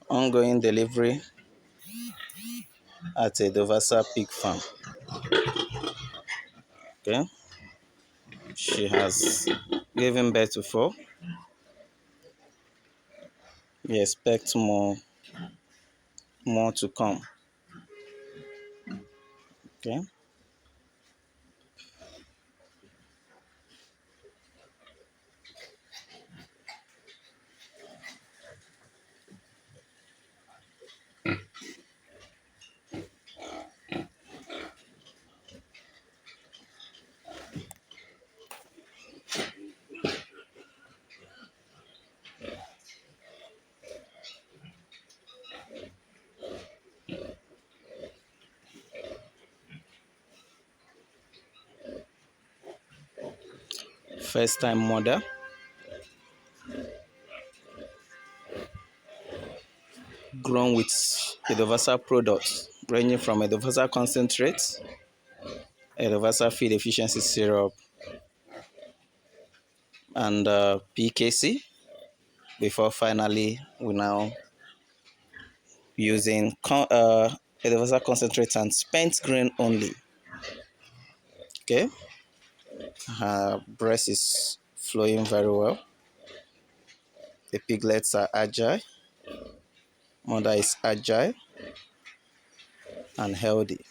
Ongoing delivery at Edovasal Pig Farm. Okay, she has given birth to 4. We expect more to come. Okay. First time mother. Grown with Edovasal products ranging from Edovasal Concentrate, Edovasal Feed Efficiency Syrup, and PKC. Before finally, we now using Edovasal Concentrate and Spent Grain only. Okay, her breast is flowing very well. The piglets are agile. Mother is agile and healthy.